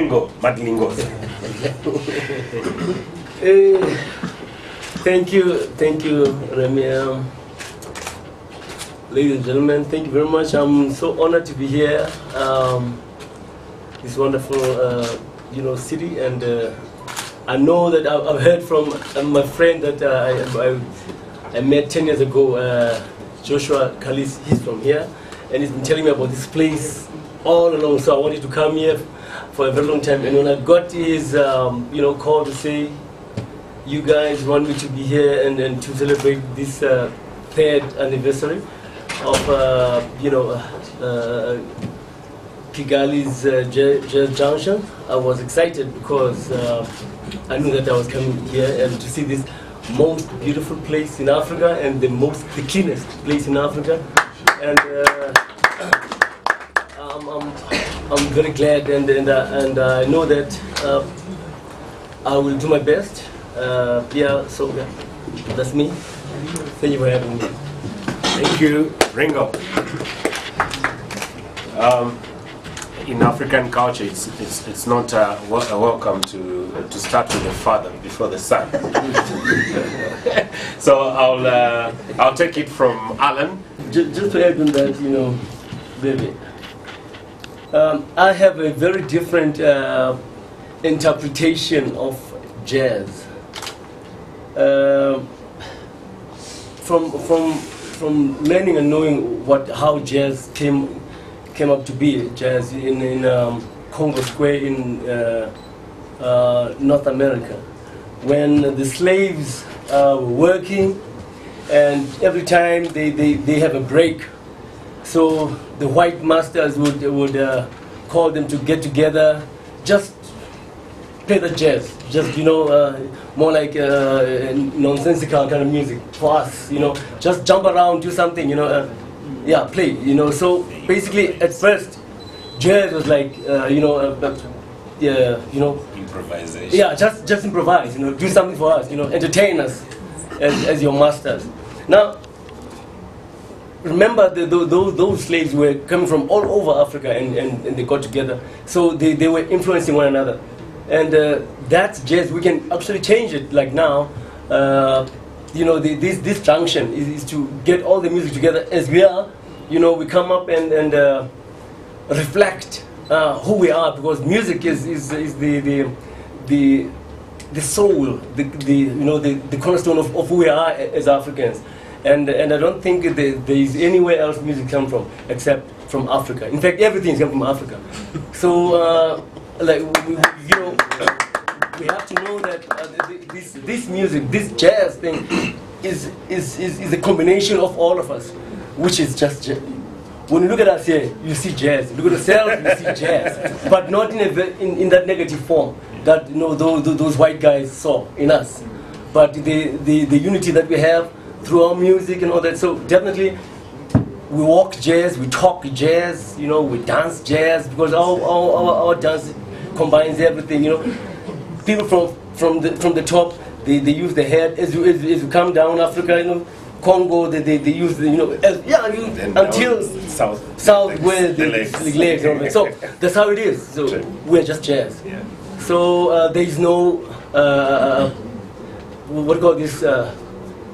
Ringo Madlingos. Thank you, Remy. Ladies and gentlemen, thank you very much. I'm so honored to be here. This wonderful, city, and I know that I've heard from my friend that I met 10 years ago, Joshua Kalis. He's from here, and he's been telling me about this place all along. So I wanted to come here for a very long time, and when I got his, call to say, you guys want me to be here and to celebrate this third anniversary of Kigali's Jazz Junction, I was excited because I knew that I was coming here and to see this most beautiful place in Africa and the cleanest place in Africa, and I'm very glad, and I know that I will do my best. That's me. Thank you for having me. Thank you, Ringo. In African culture, it's not a welcome to start with the father before the son. So I'll take it from Alan. Just to add on that, baby, I have a very different interpretation of jazz. From learning and knowing how jazz came up to be, jazz in Congo Square in North America, when the slaves were working, and every time they have a break, so the white masters would call them to get together, just play the jazz, just more like nonsensical kind of music for us, just jump around, do something, play, So basically, at first, jazz was like, improvisation. Yeah, just improvise, do something for us, entertain us as your masters. Now, remember those slaves were coming from all over Africa, and they got together, so they were influencing one another. And that's jazz. We can actually change it. Like now, this junction is to get all the music together as we are. We come up and reflect who we are, because music is the soul, the cornerstone of who we are as Africans. And I don't think there is anywhere else music comes from except from Africa. In fact, everything comes from Africa. So. We have to know that this music, this jazz thing, is a combination of all of us, which is just jazz. When you look at us here, you see jazz. Look at yourself, you see jazz, but not in that negative form that those white guys saw in us. But the unity that we have through our music and all that. So definitely. We walk jazz, we talk jazz, we dance jazz, because our dance combines everything, People from the top, they use the head. As you come down Africa, Congo, they use until south where the legs. So that's how it is. So we're just jazz. Yeah. So there is no what do you call this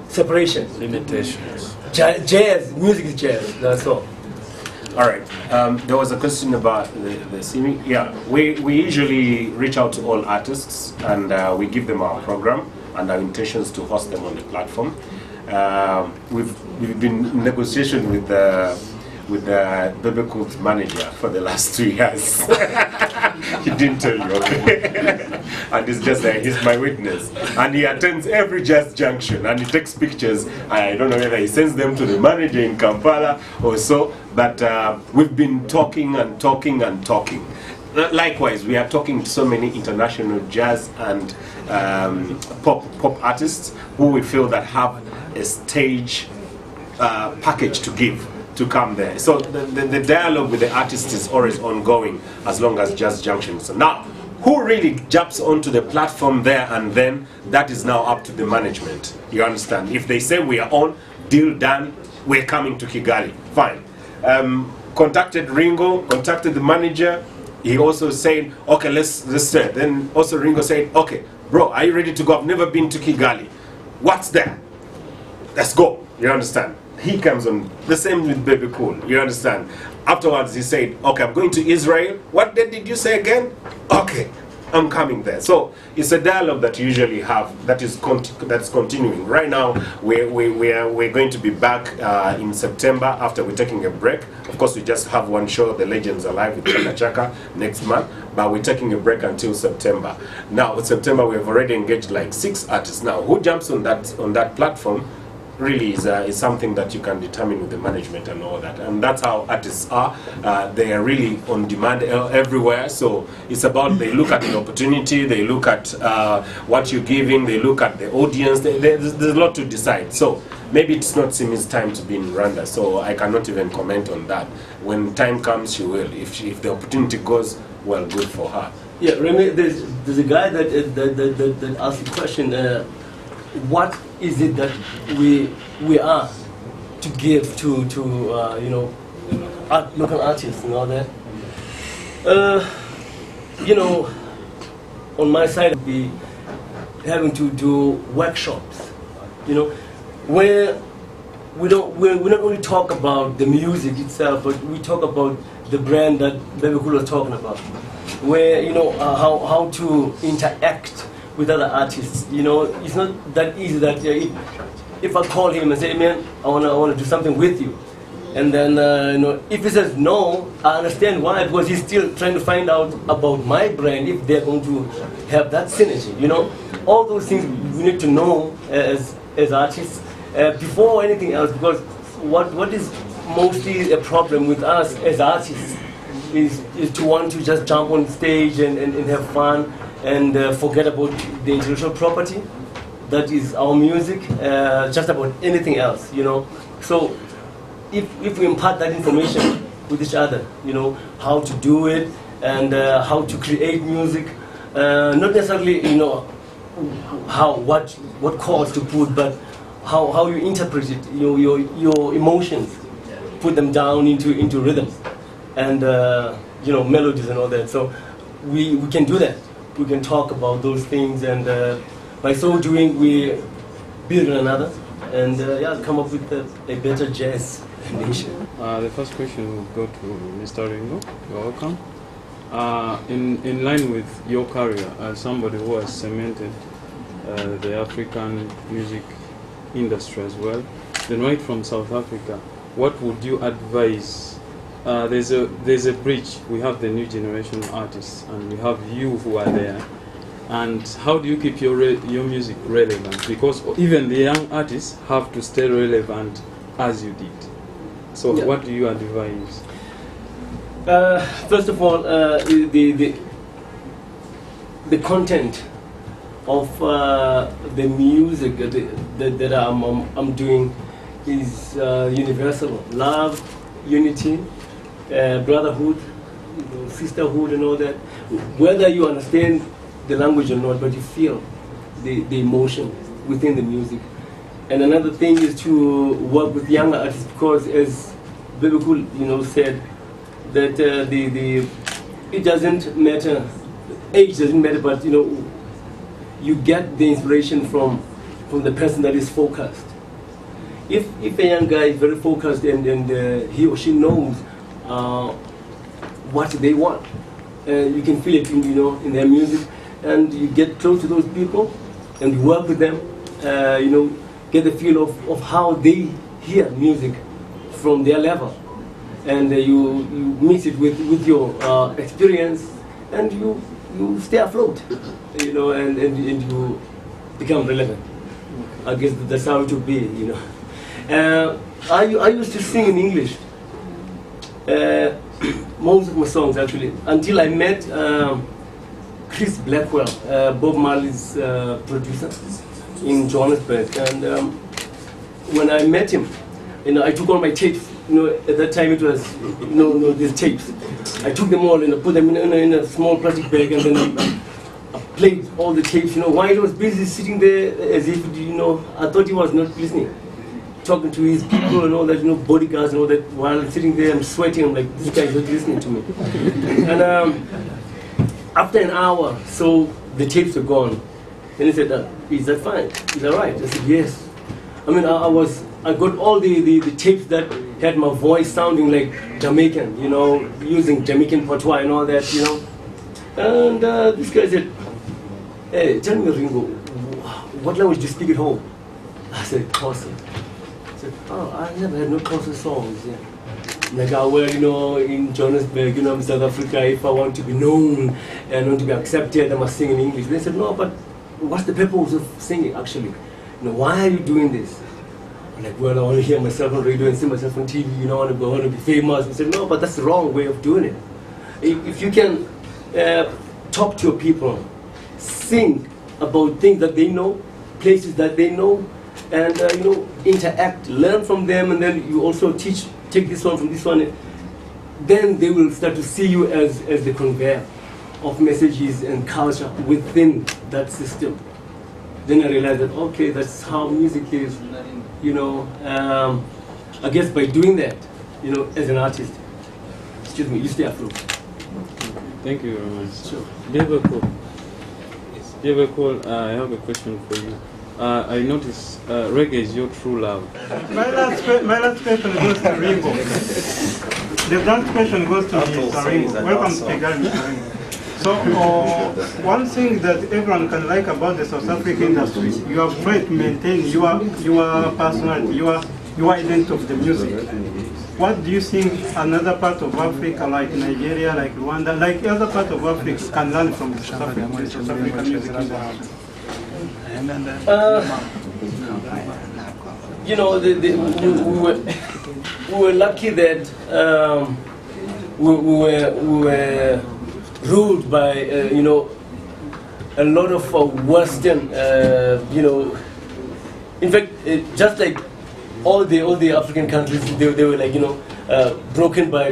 separation? Limitations. Jazz, music is jazz, that's all. All right. There was a question about the singing. Yeah, we usually reach out to all artists, and we give them our program and our intentions to host them on the platform. We've been in negotiation with the Bebe Cult manager for the last 2 years. He didn't tell you, okay? And it's just like, he's my witness. And he attends every jazz junction, and he takes pictures. I don't know whether he sends them to the manager in Kampala or so, but we've been talking and talking and talking. Likewise, we are talking to so many international jazz and pop artists who we feel that have a stage package to give to come there. So the dialogue with the artist is always ongoing as long as Jazz Junction. So now, who really jumps onto the platform there and then, that is now up to the management. You understand? If they say we are on, deal done, we're coming to Kigali, fine. Contacted Ringo, contacted the manager, he also said, okay, let's start. Then also Ringo said, okay, bro, are you ready to go? I've never been to Kigali. What's there? Let's go. You understand? He comes on. The same with Baby Cool. You understand? Afterwards, he said, okay, I'm going to Israel. What day did you say again? Okay, I'm coming there. So it's a dialogue that you usually have that is that's continuing. Right now, we're going to be back in September after we're taking a break. Of course, we just have one show, The Legends Alive with Chaka Chaka, next month, but we're taking a break until September. Now, in September, we've already engaged like 6 artists. Now, who jumps on that platform really is something that you can determine with the management and all that, and that's how artists are. They are really on demand everywhere, so it's about, they look at the opportunity, they look at what you're giving, they look at the audience. There's a lot to decide. So maybe it's not Simi's time to be in Rwanda, so I cannot even comment on that. When time comes, she will. If the opportunity goes, well, good for her. Yeah, Remy, there's a guy that asked the question, what is it that we are to give to you know, local artists and all that? You know, on my side, I'll be having to do workshops, you know, where we not only talk about the music itself, but we talk about the brand that Baby Cool was talking about, where, you know, how to interact with other artists. You know, it's not that easy that if I call him and say, man, I wanna do something with you, and then you know, if he says no, I understand why, because he's still trying to find out about my brand, if they're going to have that synergy. You know, all those things we need to know as artists before anything else, because what is mostly a problem with us as artists is to want to just jump on stage and have fun and forget about the intellectual property that is our music, just about anything else, you know. So if we impart that information with each other, you know, how to do it and how to create music, not necessarily, you know, what chords to put, but how you interpret it, you know, your emotions, put them down into rhythms and you know, melodies and all that. So we can do that. We can talk about those things, and by so doing, we build one another, and yeah, come up with a better jazz nation. The first question will go to Mr. Ringo. You're welcome. In line with your career as somebody who has cemented the African music industry as well, then right from South Africa, what would you advise? There's a bridge. We have the new generation artists, and we have you who are there. And how do you keep your music relevant? Because even the young artists have to stay relevant as you did. So yeah. What do you advise? First of all, the content of the music that I'm doing is universal. Love, unity, brotherhood, you know, sisterhood and all that. Whether you understand the language or not, but you feel the emotion within the music. And another thing is to work with younger artists, because as Baby Cool, you know, said, that it doesn't matter, age doesn't matter, but you know, you get the inspiration from the person that is focused. If a young guy is very focused and he or she knows what they want, you can feel it in their music, and you get close to those people and you work with them, you know, get the feel of how they hear music from their level, and you mix it with your experience, and you stay afloat, you know, and you become relevant. I guess that's how it would be, you know. I used to sing in English, most of my songs actually, until I met Chris Blackwell, Bob Marley's producer in Johannesburg, and when I met him, you know, I took all my tapes. You know, at that time it was, no, these tapes. I took them all and put them in a small plastic bag, and then I played all the tapes. You know, while he was busy sitting there as if, you know, I thought he was not listening talking to his people and all that, bodyguards and all that. While I'm sitting there, I'm sweating. I'm like, this guy is not listening to me. And after an hour, so the tapes were gone. And he said, is that fine? Is that right? I said, yes. I mean, I got all the tapes that had my voice sounding like Jamaican, using Jamaican patois and all that, And this guy said, hey, tell me, Ringo, what language do you speak at home? I said, Xhosa. I said, oh, I never had no Xhosa songs. Yeah. Like, in Johannesburg, in South Africa, if I want to be known and want to be accepted, I must sing in English. They said, no, but what's the purpose of singing, actually? Why are you doing this? I'm like, well, I want to hear myself on radio and see myself on TV, I want to be famous. They said, no, but that's the wrong way of doing it. If you can talk to your people, sing about things that they know, places that they know, and interact, learn from them, and then you also take this one from this one, then they will start to see you as the conveyor of messages and culture within that system. Then I realized that, okay, that's how music is, I guess by doing that, as an artist. Excuse me, you stay afloat. Thank you very much. Sure. I have a question for you. I noticed reggae is your true love. My last question goes to Ringo. The last question goes to Mr. Ringo. Welcome to Kigali, Mr. Ringo. So, one thing that everyone can like about the South African industry, you have tried to maintain your personality, your identity of the music. What do you think another part of Africa, like Nigeria, like Rwanda, like other part of Africa, can learn from the South African music industry? We were lucky that we were ruled by a lot of Western in fact just like all the African countries, they were like broken by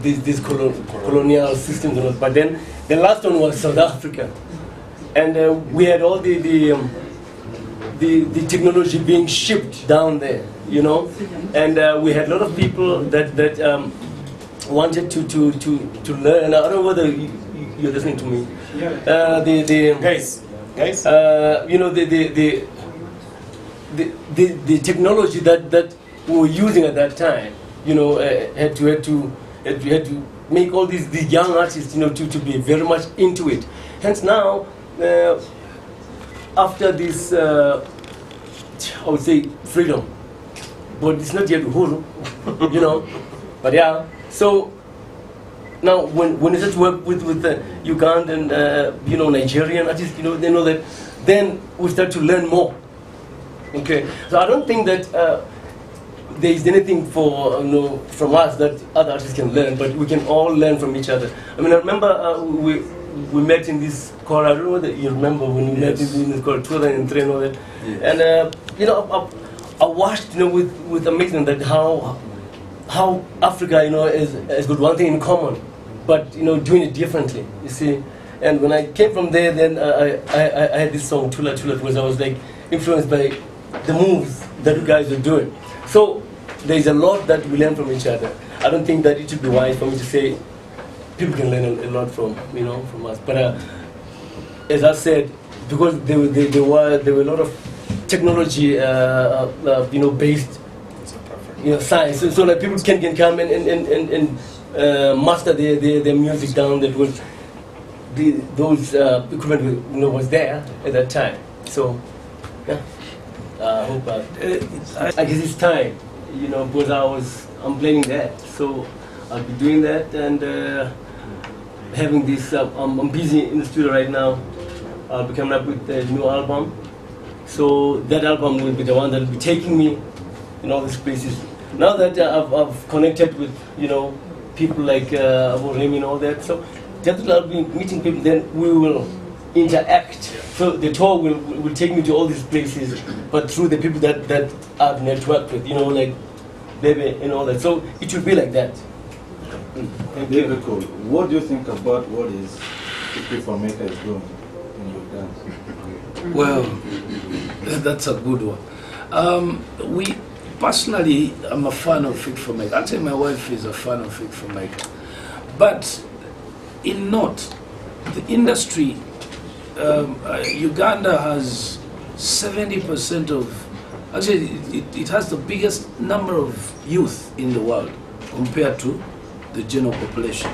these colonial systems. But then the last one was South Africa, and we had all the technology being shipped down there, and we had a lot of people that wanted to learn. And I don't know whether you're listening to me. Guys. The technology that we were using at that time, had to make all these young artists, to be very much into it. Hence now, after this, I would say freedom, but it's not yet Uhuru, but yeah. So now, when you start to work with the Ugandan, Nigerian artists, they know that, then we start to learn more. Okay, so I don't think that there is anything from us that other artists can learn, but we can all learn from each other. I mean, I remember we met in this call. I don't know whether you remember when we met in this call 2003 and all that. Yes. And I watched with amazement that how Africa has got one thing in common, but doing it differently. You see, and when I came from there, then I had this song Tula Tula, because I was like influenced by the moves that you guys are doing. So there is a lot that we learn from each other. I don't think that it should be wise for me to say people can learn a lot from us. But as I said, because there were a lot of technology based science, so that people can come and master their music down. That was those equipment was there at that time. So yeah. I hope I guess it's time, because I'm playing that, so I'll be doing that and having this. I'm busy in the studio right now. I'll be coming up with a new album, so that album will be the one that will be taking me in all these places. Now that I've connected with people like Aboremi and all that, so definitely I'll be meeting people. Then we will interact. So the tour will take me to all these places, but through the people that I've networked with, like Bebe and all that. So it will be like that. Very cool. What do you think about what is People Maker is doing in your dance? Well, that's a good one. personally, I'm a fan of Fit for Maker. I'd say my wife is a fan of Fit for Maker. But in North, the industry, Uganda has 70% of, actually it has the biggest number of youth in the world compared to the general population.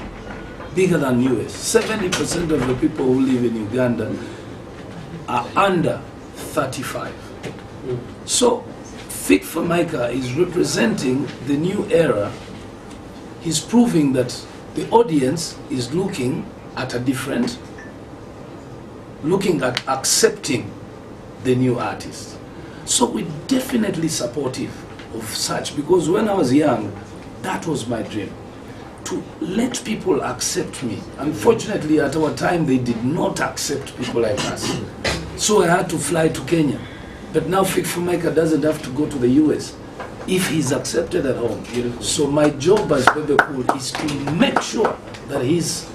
Bigger than US. 70% of the people who live in Uganda are under 35. So Fit for Maker is representing the new era. He's proving that the audience is looking at a different, looking at accepting the new artist. So we're definitely supportive of such, because when I was young, that was my dream, to let people accept me. Unfortunately, at our time, they did not accept people like us. So I had to fly to Kenya. But now Fit for Maker doesn't have to go to the US if he's accepted at home. So my job as Bebe Cool is to make sure that he's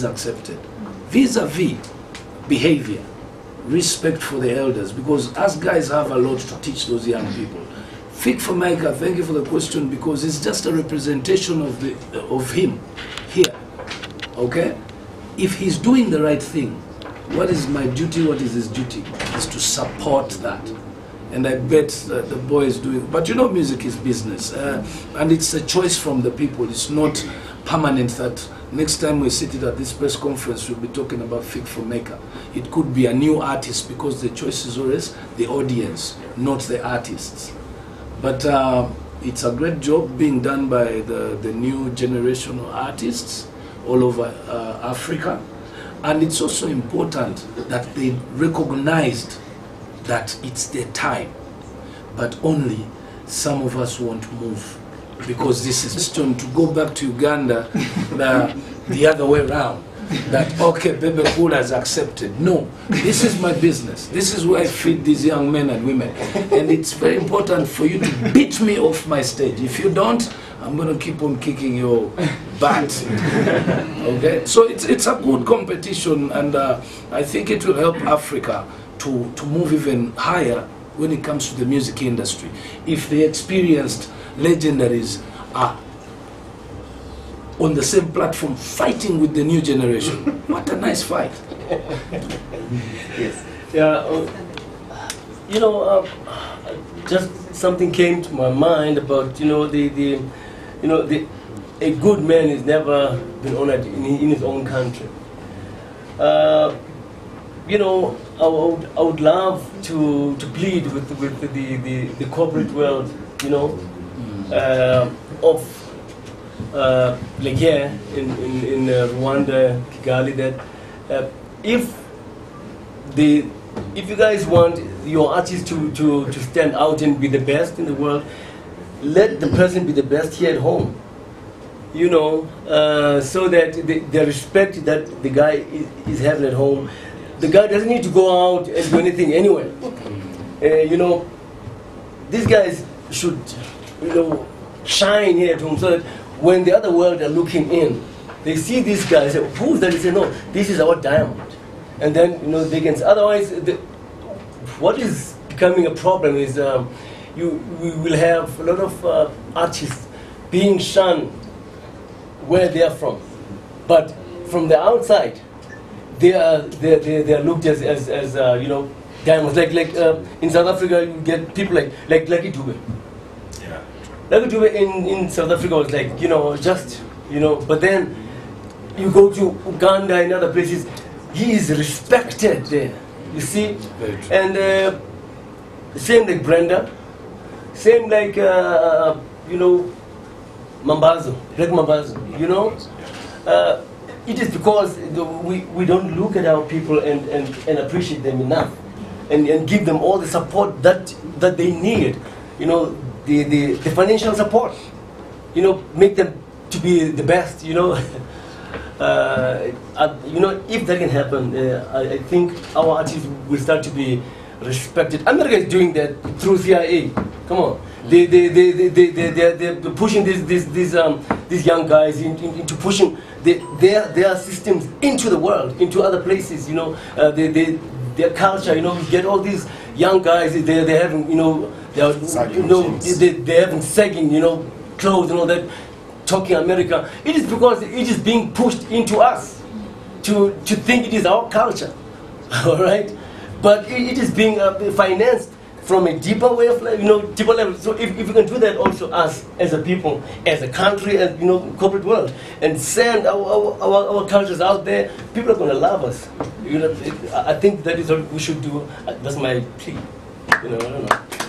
accepted. Vis-a-vis behavior, respect for the elders, because us guys have a lot to teach those young people. Fit for Maker, thank you for the question, because it's just a representation of him here. Okay? If he's doing the right thing, what is my duty, what is his duty? Is to support that. And I bet the boy is doing, but music is business. And it's a choice from the people. It's not permanent that next time we sit at this press conference, we'll be talking about Fit for Maker. It could be a new artist, because the choice is always the audience, not the artists. But it's a great job being done by the new generation of artists all over Africa. And it's also important that they recognized that it's their time, but only some of us won't move, because this is to go back to Uganda the other way around. That, okay, Bebe Cool has accepted. No, this is my business. This is where I feed these young men and women. And it's very important for you to beat me off my stage. If you don't, I'm going to keep on kicking your butt. Okay? So it's a good competition, and I think it will help Africa to move even higher when it comes to the music industry. If the experienced legendaries are on the same platform fighting with the new generation, what a nice fight. Yes. Yeah. Just something came to my mind about a good man is never been honored in his own country. I would love to plead with the corporate world, of like here in Rwanda, Kigali, that if you guys want your artists to stand out and be the best in the world, let the person be the best here at home. So that the respect that the guy is having at home, the guy doesn't need to go out and do anything anywhere. These guys should, shine here at home, so that when the other world are looking in, they see these guys, say, who's that? They say, no, this is our diamond. And then, they can say, otherwise, what is becoming a problem is we will have a lot of artists being shunned where they are from. But from the outside, they are looked as diamonds. Like in South Africa, you get people like Lucky Dube. Yeah. Lucky Dube in South Africa was like, but then you go to Uganda and other places, he is respected there. You see? Very true. And same like Brenda, same like Mambazo, like Mambazo, it is because we don't look at our people and appreciate them enough, and give them all the support that they need, the financial support, make them to be the best, if that can happen, I think our artists will start to be respected. America is doing that through CIA. Come on, they're pushing these young guys into pushing their systems into the world, into other places. Their culture. We get all these young guys. They're having They are, they having sagging, clothes and all that, talking America. It is because it is being pushed into us to think it is our culture, all right? But it is being financed from a deeper way of life, deeper level. So if we can do that also, us as a people, as a country, as corporate world, and send our cultures out there, people are going to love us. I think that is what we should do. That's my plea. I don't know.